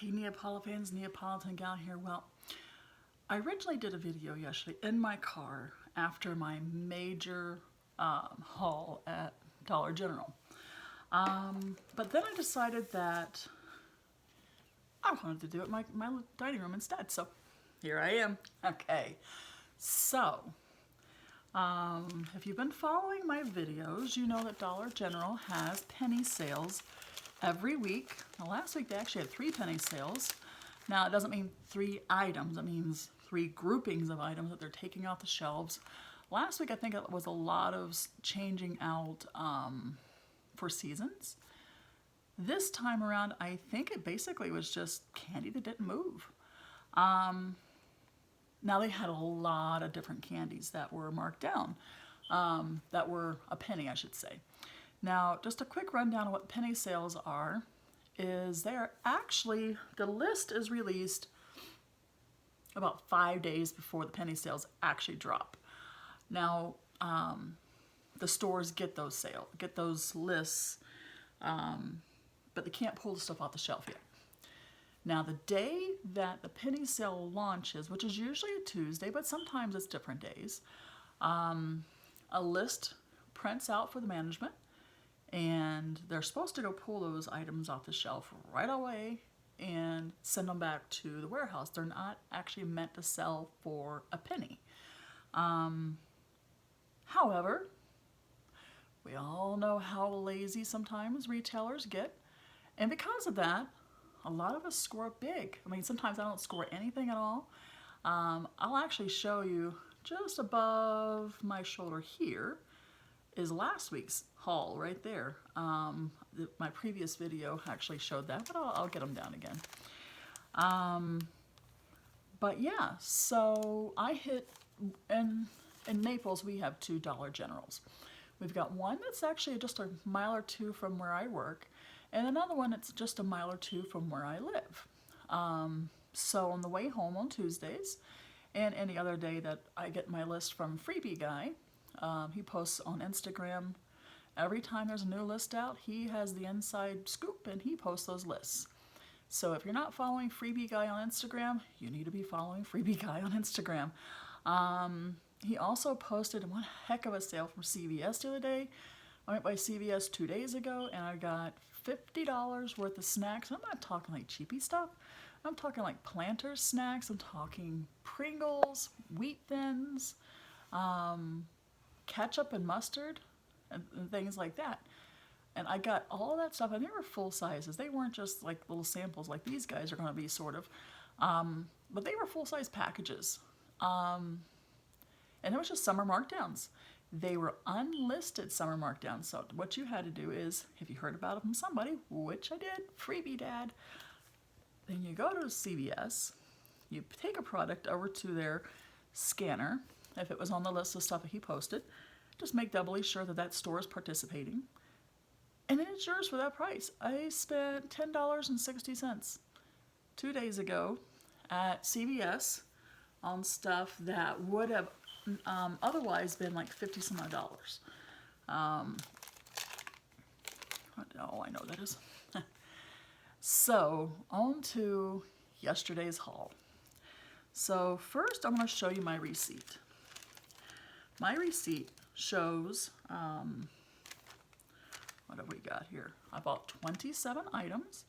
Hey Neapolitans, NeapolitanGal here. Well, I originally did a video yesterday in my car after my major haul at Dollar General. But then I decided that I wanted to do it in my dining room instead. So here I am. Okay, so if you've been following my videos, you know that Dollar General has penny sales every week. Now, last week they actually had 3 penny sales. Now it doesn't mean 3 items, it means 3 groupings of items that they're taking off the shelves. Last week I think it was a lot of changing out for seasons. This time around I think it basically was just candy that didn't move. Now they had a lot of different candies that were marked down, that were a penny I should say. Now, just a quick rundown of what penny sales are, is they're actually, the list is released about 5 days before the penny sales actually drop. Now, the stores get those lists, but they can't pull the stuff off the shelf yet. Now, the day that the penny sale launches, which is usually a Tuesday, but sometimes it's different days, a list prints out for the management, and they're supposed to go pull those items off the shelf right away and send them back to the warehouse. They're not actually meant to sell for a penny. However, we all know how lazy sometimes retailers get, and because of that, a lot of us score big. I mean, sometimes I don't score anything at all. I'll actually show you just above my shoulder here is last week's haul right there. My previous video actually showed that, but I'll get them down again. But yeah, so I hit, in Naples we have 2 Dollar Generals. We've got one that's actually just a mile or 2 from where I work, and another one that's just a mile or 2 from where I live. So on the way home on Tuesdays, and any other day that I get my list from Freebie Guy, he posts on Instagram. Every time there's a new list out, he has the inside scoop and he posts those lists. So if you're not following Freebie Guy on Instagram, you need to be following Freebie Guy on Instagram. He also posted one heck of a sale from CVS the other day. I went by CVS 2 days ago and I got $50 worth of snacks. I'm not talking like cheapy stuff. I'm talking like Planters snacks. I'm talking Pringles, Wheat Thins, ketchup and mustard, and things like that. And I got all of that stuff, and they were full sizes. They weren't just like little samples like these guys are going to be, sort of. But they were full-size packages. And it was just summer markdowns. They were unlisted summer markdowns. So what you had to do is, if you heard about it from somebody, which I did, Freebie Dad, then you go to CVS, you take a product over to their scanner, if it was on the list of stuff that he posted, just make doubly sure that that store is participating, and then it's yours for that price. I spent $10.60 2 days ago at CVS on stuff that would have otherwise been like 50 some odd dollars. Oh, I know that is. So on to yesterday's haul. So first I'm going to show you my receipt. My receipt shows, what have we got here? I bought 27 items.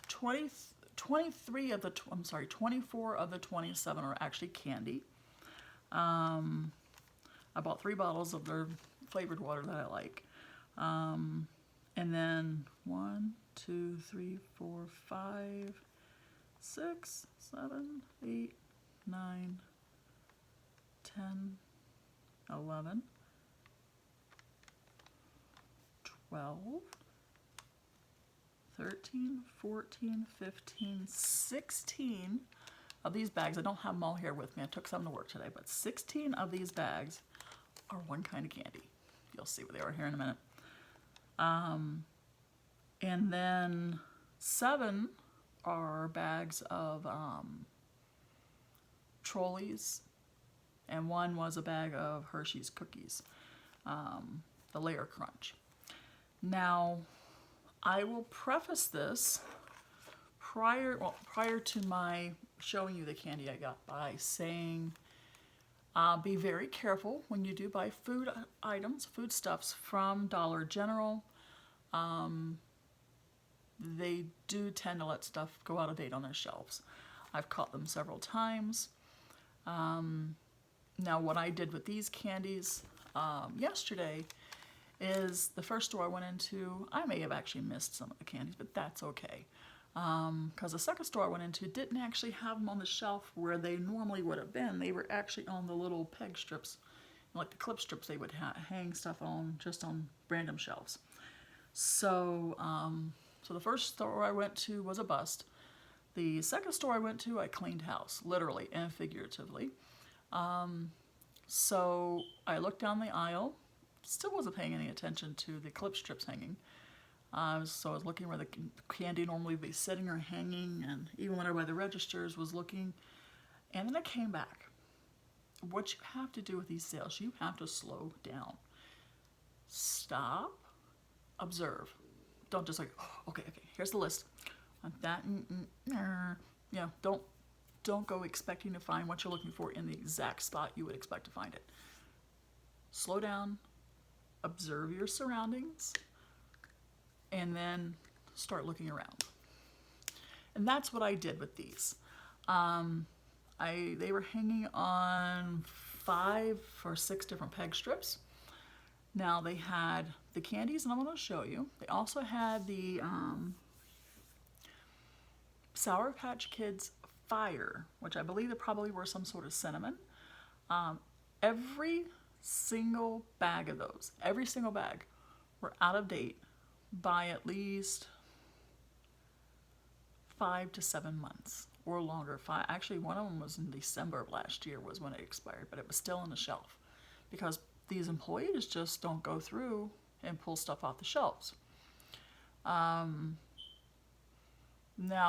24 of the 27 are actually candy. I bought 3 bottles of their flavored water that I like. And then 1, 2, 3, 4, 5, 6, 7, 8, 9, 10, 11, 12, 13, 14, 15, 16 of these bags. I don't have them all here with me. I took some to work today, but 16 of these bags are one kind of candy. You'll see what they are here in a minute. And then 7 are bags of Trollis, and 1 was a bag of Hersheys cookies, the Layer Crunch. Now, I will preface this prior to my showing you the candy I got by saying, be very careful when you do buy food items, foodstuffs from Dollar General. They do tend to let stuff go out of date on their shelves. I've caught them several times. Now what I did with these candies yesterday is the first store I went into, I may have actually missed some of the candies, but that's okay. Because the second store I went into didn't actually have them on the shelf where they normally would have been. They were actually on the little peg strips, like the clip strips they would hang stuff on, just on random shelves. So, so the first store I went to was a bust. The second store I went to, I cleaned house, literally and figuratively. So I looked down the aisle, still wasn't paying any attention to the clip strips hanging. So I was looking where the candy normally would be sitting or hanging, and even when I by the registers was looking. And then I came back. What you have to do with these sales, you have to slow down. Stop, observe. Don't just like, oh, okay, here's the list. Want that, yeah, don't go expecting to find what you're looking for in the exact spot you would expect to find it. Slow down, observe your surroundings, and then start looking around. And that's what I did with these. They were hanging on 5 or 6 different peg strips. Now they had the candies, and I'm going to show you. They also had the Sour Patch Kids Fire, which I believe it probably were some sort of cinnamon. Every single bag of those, every single bag, were out of date by at least 5 to 7 months or longer. Actually, one of them was in December of last year was when it expired, but it was still on the shelf because these employees just don't go through and pull stuff off the shelves. Now,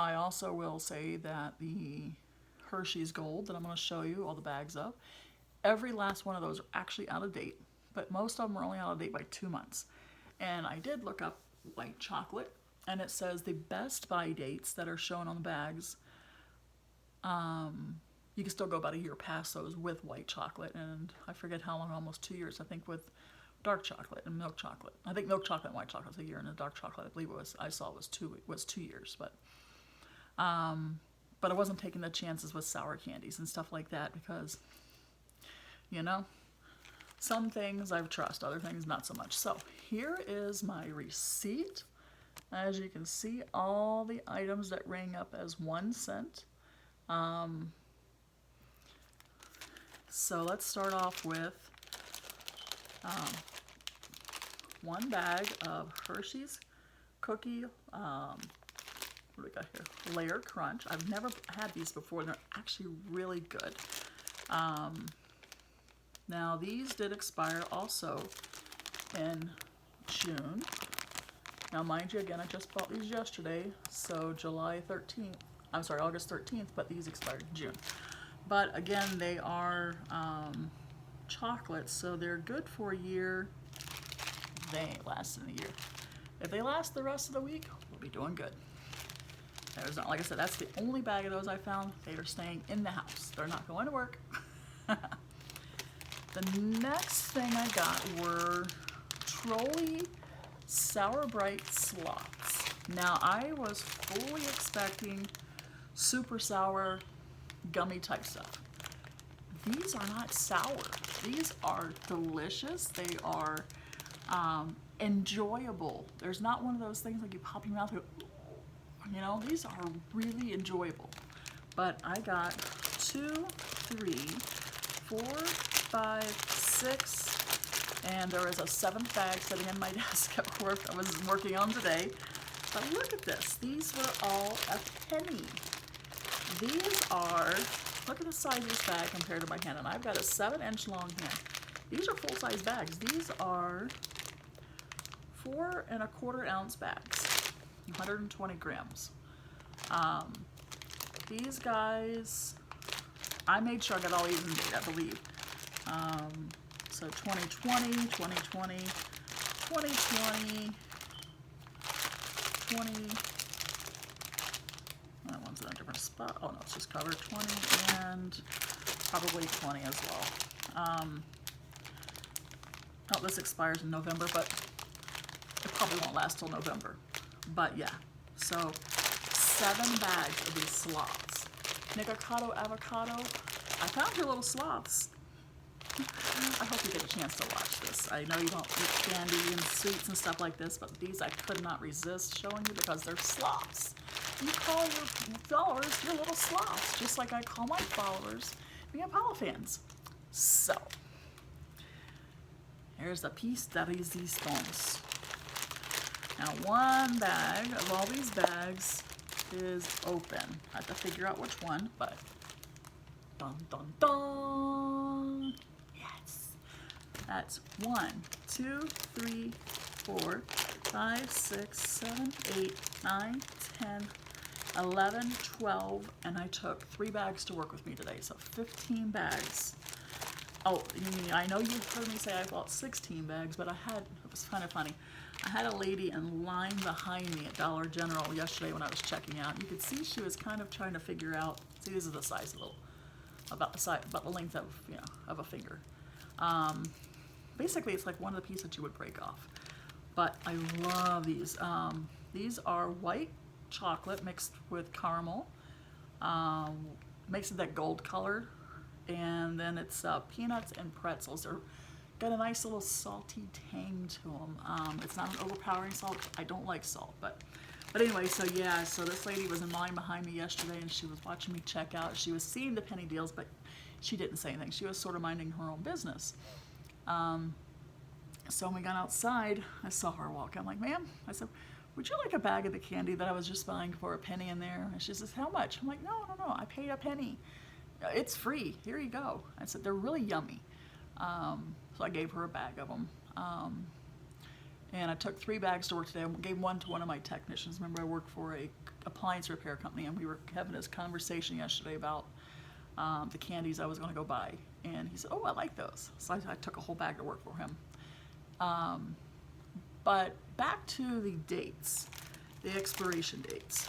I also will say that the Hersheys Gold that I'm going to show you all the bags of, every last one of those are actually out of date, but most of them are only out of date by 2 months. And I did look up white chocolate, and it says the best buy dates that are shown on the bags, you can still go about a year past those with white chocolate, and I forget how long, almost 2 years, I think, with dark chocolate and milk chocolate. I think milk chocolate and white chocolate is a year, and the dark chocolate, I believe I saw was 2 years, but I wasn't taking the chances with sour candies and stuff like that because, you know, some things I trust, other things not so much. So here is my receipt. As you can see, all the items that rang up as 1 cent. So let's start off with 1 bag of Hersheys Cookie, what do we got here? Layer Crunch. I've never had these before, and they're actually really good. Now these did expire also in June. Now mind you, again, I just bought these yesterday, so August 13th, but these expired in June. But again, they are chocolates, so they're good for a year. They ain't lasting a year. If they last the rest of the week, we'll be doing good. There's not, like I said, that's the only bag of those I found. They are staying in the house. They're not going to work. The next thing I got were Trolli Sloths. Now I was fully expecting super sour gummy type stuff. These are not sour. These are delicious. They are enjoyable. There's not one of those things like you pop in your mouth and go, you know, these are really enjoyable. But I got 2, 3, 4, 5, 6, and there is a 7th bag sitting in my desk at work I was working on today. But look at this. These were all a penny. These are, look at the size of this bag compared to my hand, and I've got a 7-inch long hand. These are full-size bags. These are 4 1/4 ounce bags. 120 grams. These guys, I made sure I got all these in date, I believe. So 2020, 2020, 2020, 20, That one's in a different spot. Oh no, it's just covered 20 and probably 20 as well. Oh, this expires in November, but it probably won't last till November. But yeah, so 7 bags of these sloths. Nikocado avocado. I found your little sloths. I hope you get a chance to watch this. I know you don't eat candy and sweets and stuff like this, but these I could not resist showing you because they're sloths. You call your followers your little sloths, just like I call my followers Neapolitans. So, here's the piece de resistance. Now, one bag of all these bags is open. I have to figure out which one, but dun dun dun. Yes. That's 1, 2, 3, 4, 5, 6, 7, 8, 9, 10, 11, 12, and I took 3 bags to work with me today, so 15 bags. Oh, I know you've heard me say I bought 16 bags, but it was kind of funny. I had a lady in line behind me at Dollar General yesterday when I was checking out. You could see she was kind of trying to figure out, see, this is the size of about the length of, of a finger. Basically, it's like one of the pieces that you would break off. But I love these. These are white chocolate mixed with caramel. Makes it that gold color. And then it's peanuts and pretzels. They're got a nice little salty tang to them. It's not an overpowering salt. I don't like salt, but anyway, so yeah, so this lady was in line behind me yesterday and she was watching me check out. She was seeing the penny deals, but she didn't say anything. She was sort of minding her own business. So when we got outside, I saw her walk. I'm like, ma'am, I said, would you like a bag of the candy that I was just buying for a penny in there? And she says, how much? I'm like, no, I paid a penny. It's free. Here you go. I said, they're really yummy. So I gave her a bag of them. And I took 3 bags to work today. I gave one to one of my technicians. Remember, I work for a appliance repair company, and we were having this conversation yesterday about the candies I was going to go buy. And he said, oh, I like those. So I took a whole bag to work for him. But back to the dates, the expiration dates.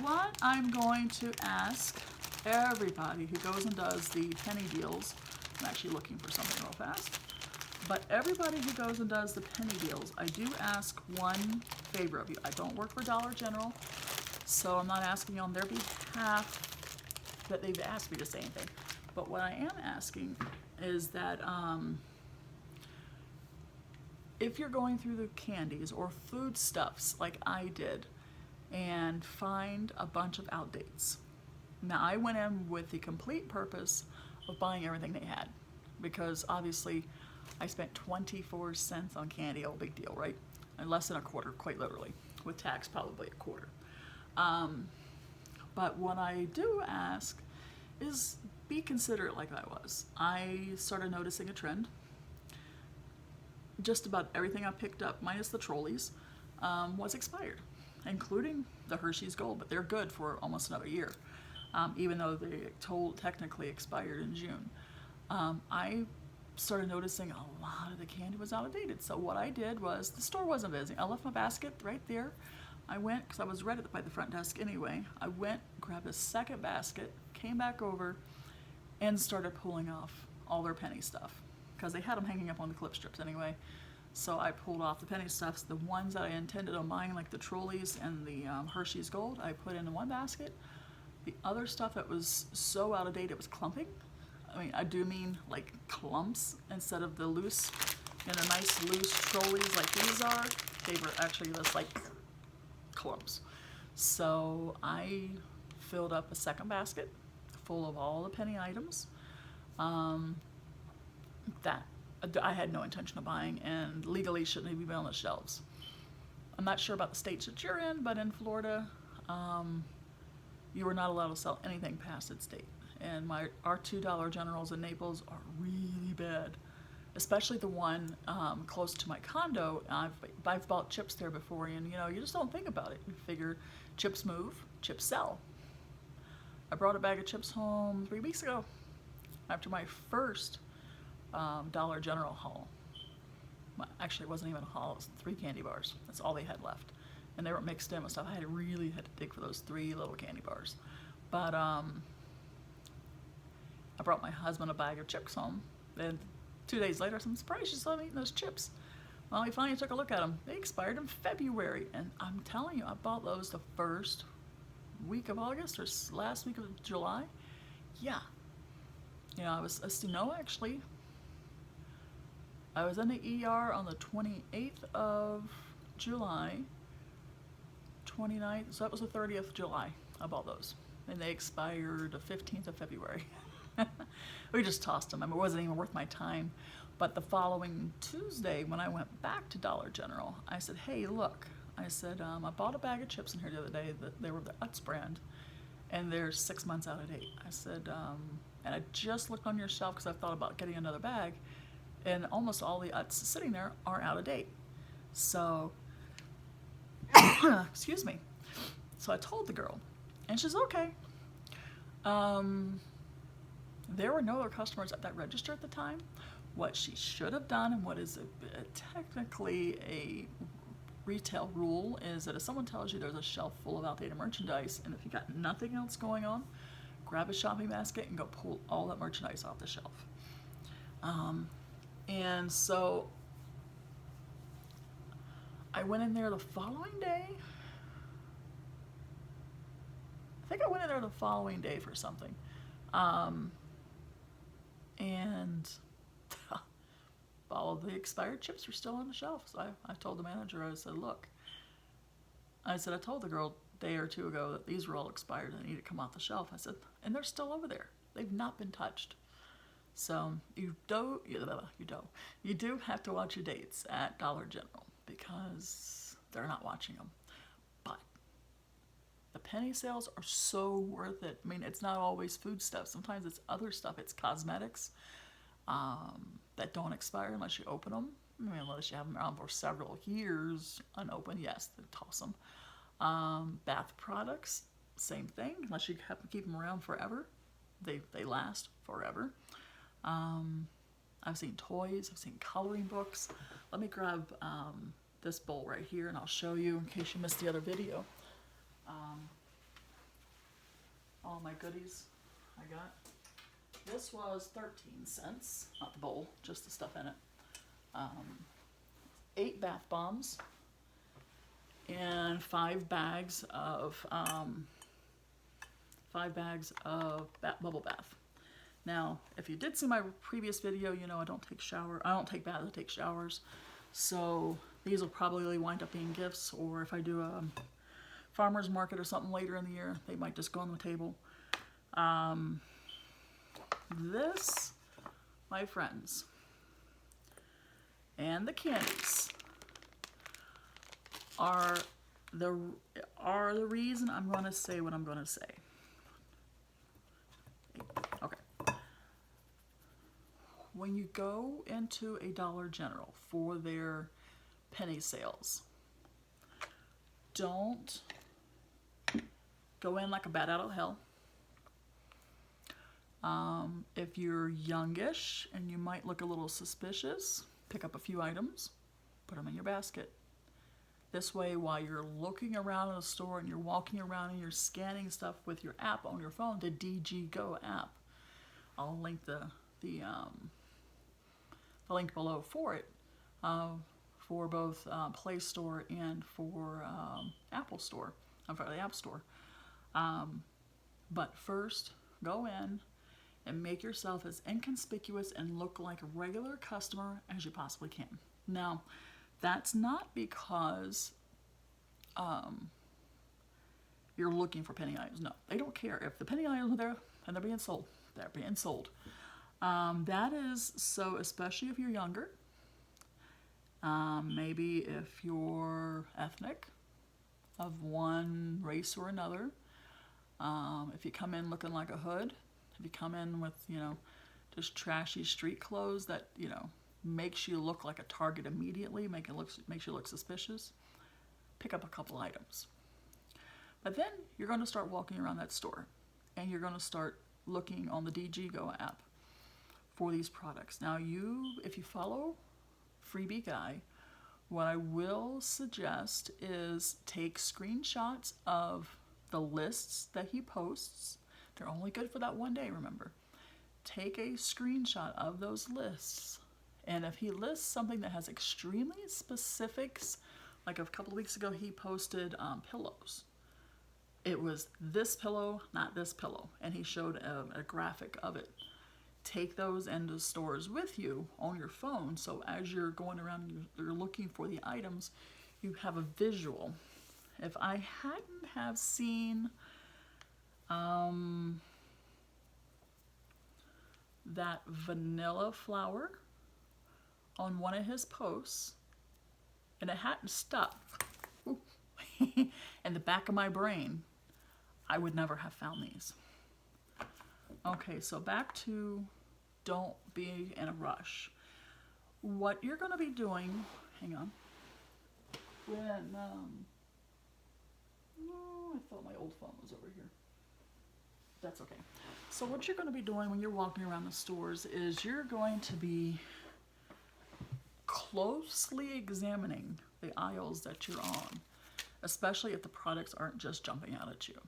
What I'm going to ask everybody who goes and does the penny deals, I'm actually looking for something real fast, but everybody who goes and does the penny deals, I do ask one favor of you. I don't work for Dollar General, so I'm not asking on their behalf that they've asked me to say anything. But what I am asking is that if you're going through the candies or foodstuffs like I did and find a bunch of outdates. Now, I went in with the complete purpose of buying everything they had because obviously I spent 24 cents on candy. Oh, big deal, right? And less than a quarter, quite literally. With tax, probably a quarter. But what I do ask is be considerate like I was. I started noticing a trend. Just about everything I picked up, minus the Trollis, was expired, including the Hersheys Gold, but they're good for almost another year. Even though they technically expired in June. I started noticing a lot of the candy was outdated. So what I did was, the store wasn't busy. I left my basket right there. I went, because I was right by the front desk anyway, I went, grabbed a second basket, came back over, and started pulling off all their penny stuff. Because they had them hanging up on the clip strips anyway. So I pulled off the penny stuffs. The ones that I intended on buying, like the Trollis and the Hersheys Gold, I put in one basket. The other stuff that was so out of date, it was clumping. I mean, I do mean like clumps instead of the loose, nice loose Trollis like these are. They were actually just like clumps. So I filled up a second basket full of all the penny items that I had no intention of buying and legally shouldn't even be on the shelves. I'm not sure about the states that you're in, but in Florida, you are not allowed to sell anything past its date. And our $2 Generals in Naples are really bad, especially the one close to my condo. I've bought chips there before, and you just don't think about it. You figure chips move, chips sell. I brought a bag of chips home 3 weeks ago after my first Dollar General haul. Actually, it wasn't even a haul. It was 3 candy bars. That's all they had left. and they were mixed in with stuff. I really had to dig for those 3 little candy bars. But I brought my husband a bag of chips home, and 2 days later, I'm surprised she's still eating those chips. Well, we finally took a look at them. They expired in February, and I'm telling you, I bought those the first week of August or last week of July. Yeah. You know, actually, I was in the ER on the 28th of July, 29th, so that was the 30th of July. I bought those, and they expired the 15th of February. We just tossed them. I mean, it wasn't even worth my time. But the following Tuesday, when I went back to Dollar General, I said, hey, look. I said, I bought a bag of chips in here the other day. They were the Utz brand, and they're 6 months out of date. I said, and I just looked on your shelf because I thought about getting another bag, and almost all the Utz sitting there are out of date. So, excuse me. So I told the girl, and she's okay. There were no other customers at that register at the time. What she should have done, and what is technically a retail rule, is that if someone tells you there's a shelf full of outdated merchandise, and if you got nothing else going on, grab a shopping basket and go pull all that merchandise off the shelf. And so I went in there the following day. I think I went in there the following day for something. And all of the expired chips were still on the shelf. So I told the manager, I said, look, I told the girl a day or two ago that these were all expired and they need to come off the shelf. I said, and they're still over there. They've not been touched. So you do have to watch your dates at Dollar General because they're not watching them. But the penny sales are so worth it. I mean, it's not always food stuff. Sometimes it's other stuff. It's cosmetics that don't expire unless you open them. I mean, unless you have them around for several years unopened, yes, then toss them. Bath products, same thing. Unless you have to keep them around forever, they last forever. I've seen toys. I've seen coloring books. Let me grab this bowl right here, and I'll show you in case you missed the other video. All my goodies I got. This was 13 cents, not the bowl, just the stuff in it. 8 bath bombs and 5 bags of bubble bath. Now, if you did see my previous video, you know I don't take baths, I take showers. So these will probably wind up being gifts, or if I do a farmer's market or something later in the year, they might just go on the table. This, my friends, and the candies are the reason I'm going to say what I'm going to say. Okay. When you go into a Dollar General for their penny sales, don't go in like a bat out of hell. If you're youngish and you might look a little suspicious, pick up a few items, put them in your basket. This way, while you're looking around in the store and you're walking around and you're scanning stuff with your app on your phone, the DG Go app, I'll link the link below for it, for both Play Store and for Apple Store, for the App Store. But first, go in and make yourself as inconspicuous and look like a regular customer as you possibly can. Now, that's not because you're looking for penny items. No, they don't care. If the penny items are there and they're being sold, they're being sold. That is so, especially if you're younger, maybe if you're ethnic, of one race or another, if you come in looking like a hood, if you come in with, just trashy street clothes that, makes you look like a target immediately, makes you look suspicious, pick up a couple items. But then you're going to start walking around that store, and you're going to start looking on the DG Go app for these products. Now, if you follow Freebie Guy, What I will suggest is take screenshots of the lists that he posts. They're only good for that one day, remember. Take a screenshot of those lists. And if he lists something that has extremely specifics, like a couple of weeks ago he posted pillows. It was this pillow, not this pillow. And he showed a graphic of it. Take those into stores with you on your phone, so as you're going around and you're looking for the items, you have a visual. If I hadn't have seen that vanilla flower on one of his posts, and it hadn't stuck in the back of my brain, I would never have found these. Okay, so back to don't be in a rush. What you're going to be doing, hang on, when, I thought my old phone was over here. That's okay. So what you're going to be doing when you're walking around the stores is you're going to be closely examining the aisles that you're on, especially if the products aren't just jumping out at you.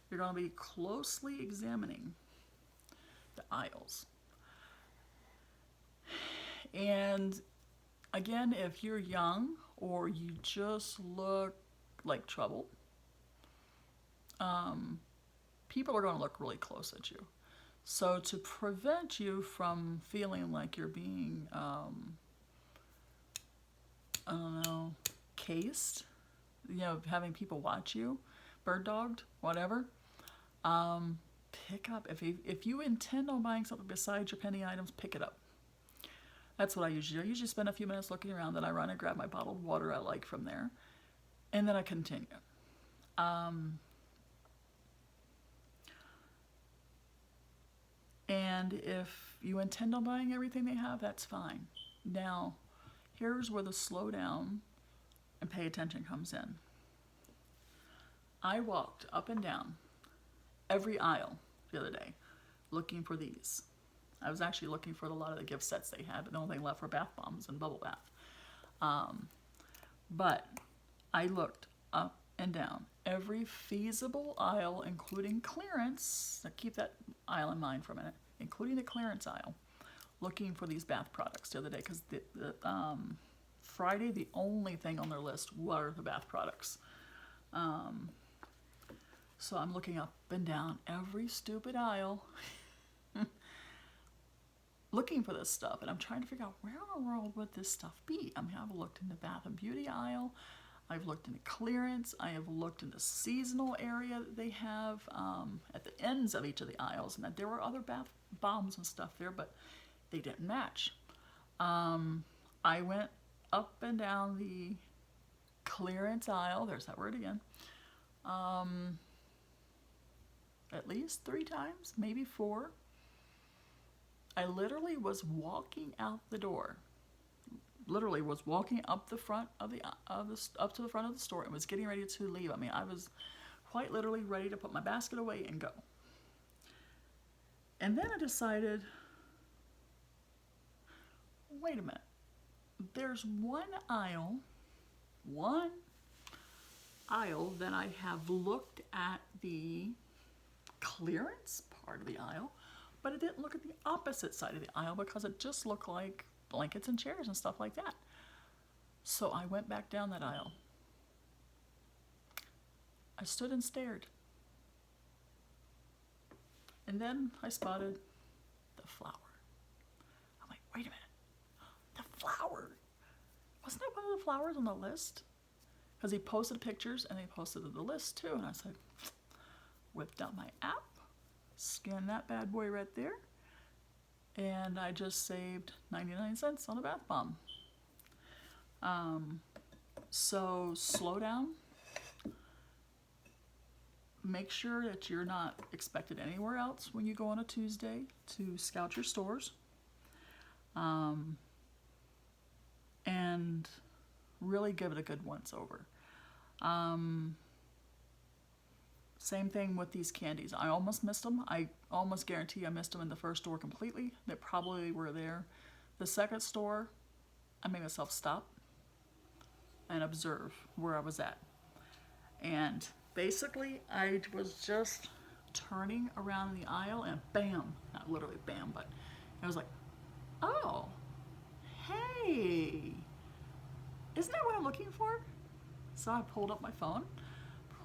You're going to be closely examining the aisles. And again, if you're young or you just look like trouble, people are going to look really close at you. So to prevent you from feeling like you're being, I don't know, cased, having people watch you, bird dogged, whatever, pick up. If you intend on buying something besides your penny items, pick it up. That's what I usually do. I usually spend a few minutes looking around, then I run and grab my bottled water I like from there, and then I continue. And if you intend on buying everything they have, that's fine. Now, here's where the slow down and pay attention comes in. I walked up and down every aisle the other day looking for these. I was actually looking for a lot of the gift sets they had, but the only thing left were bath bombs and bubble bath. But I looked up and down every feasible aisle, including clearance. Now keep that aisle in mind for a minute, including the clearance aisle, looking for these bath products the other day, because Friday the only thing on their list were the bath products. So I'm looking up and down every stupid aisle looking for this stuff, and I'm trying to figure out where in the world would this stuff be. I mean, I've looked in the bath and beauty aisle, I've looked in the clearance, I have looked in the seasonal area that they have at the ends of each of the aisles, and that there were other bath bombs and stuff there, but they didn't match. I went up and down the clearance aisle, there's that word again, at least 3 times, maybe 4. I literally was walking out the door. Literally was walking up the front of up to the front of the store and was getting ready to leave. I mean, I was quite literally ready to put my basket away and go. And then I decided, wait a minute. There's one aisle that I have looked at the clearance part of the aisle, but I didn't look at the opposite side of the aisle because it just looked like blankets and chairs and stuff like that. So I went back down that aisle. I stood and stared. And then I spotted the flower. I'm like, wait a minute. The flower. Wasn't that one of the flowers on the list? Because he posted pictures and he posted the list too. And I said, whipped out my app, scanned that bad boy right there, and I just saved 99 cents on a bath bomb. So slow down. Make sure that you're not expected anywhere else when you go on a Tuesday to scout your stores. And really give it a good once over. Same thing with these candies. I almost missed them. I almost guarantee I missed them in the first store completely. They probably were there. The second store, I made myself stop. and observe where I was at. And basically, I was just turning around the aisle and bam, not literally bam, but I was like, oh, hey, isn't that what I'm looking for? So I pulled up my phone,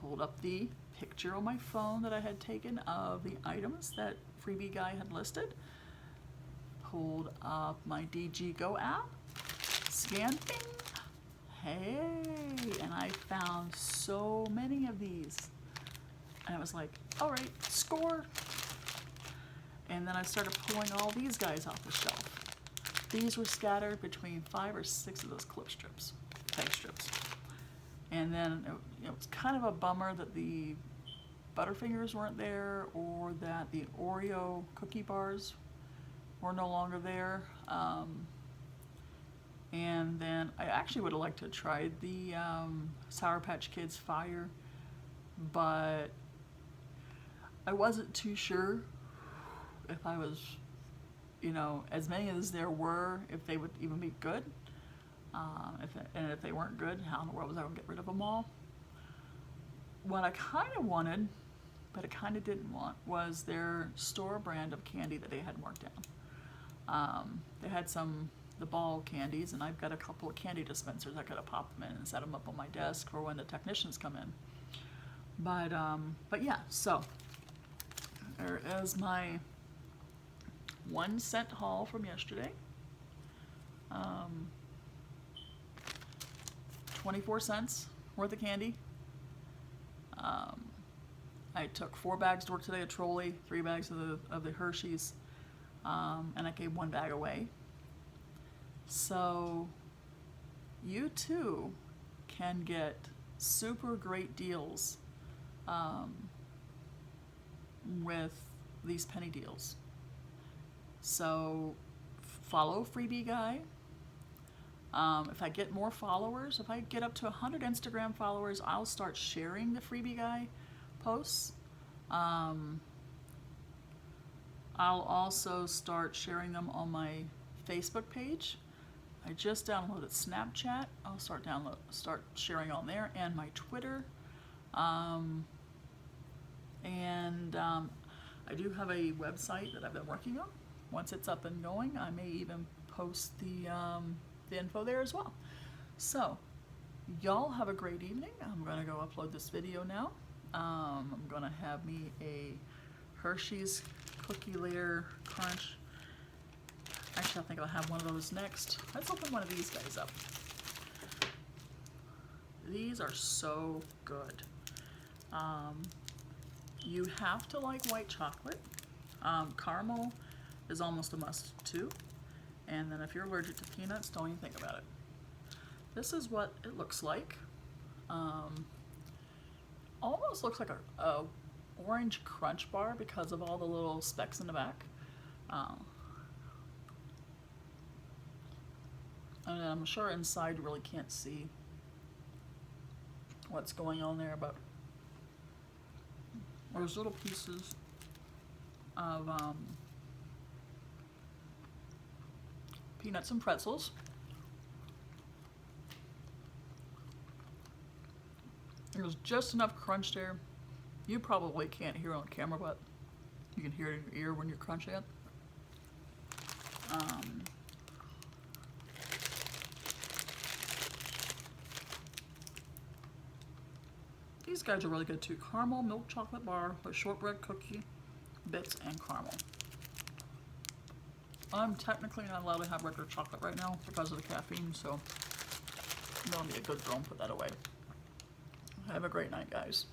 pulled up the picture on my phone that I had taken of the items that Freebie Guy had listed, pulled up my DG Go app, scanned, bing, hey, and I found so many of these. And I was like, all right, score. And then I started pulling all these guys off the shelf. These were scattered between 5 or 6 of those clip strips, tag strips. And then it was kind of a bummer that the Butterfingers weren't there, or that the Oreo cookie bars were no longer there. And then I actually would have liked to have tried the Sour Patch Kids Fire, but I wasn't too sure if I was, you know, as many as there were, if they would even be good. If they weren't good, how in the world was I going to get rid of them all? What I kind of wanted, but I kind of didn't want, was their store brand of candy that they had marked down. They had the ball candies, and I've got a couple of candy dispensers. I could have popped them in and set them up on my desk for when the technicians come in. But yeah, so there is my 1 cent haul from yesterday. 24 cents worth of candy. I took 4 bags to work today of Trolli, 3 bags of the Hersheys, and I gave 1 bag away. So you too can get super great deals with these penny deals. So follow Freebie Guy. If I get more followers, if I get up to 100 Instagram followers, I'll start sharing the Freebie Guy posts. I'll also start sharing them on my Facebook page. I just downloaded Snapchat. I'll start sharing on there, and my Twitter. I do have a website that I've been working on. Once it's up and going, I may even post the info there as well. So, y'all have a great evening. I'm going to go upload this video now. I'm going to have me a Hersheys Cookie Layer Crunch. Actually, I think I'll have one of those next. Let's open one of these guys up. These are so good. You have to like white chocolate. Caramel is almost a must too. And then if you're allergic to peanuts, don't even think about it. This is what it looks like. Almost looks like a orange crunch bar because of all the little specks in the back. And I'm sure inside you really can't see what's going on there, but there's little pieces of peanuts and pretzels. There's just enough crunch there. You probably can't hear it on camera, but you can hear it in your ear when you're crunching it. These guys are really good too. Caramel milk chocolate bar with shortbread cookie bits and caramel. I'm technically not allowed to have regular chocolate right now because of the caffeine, so I'm going to be a good girl and put that away. Have a great night, guys.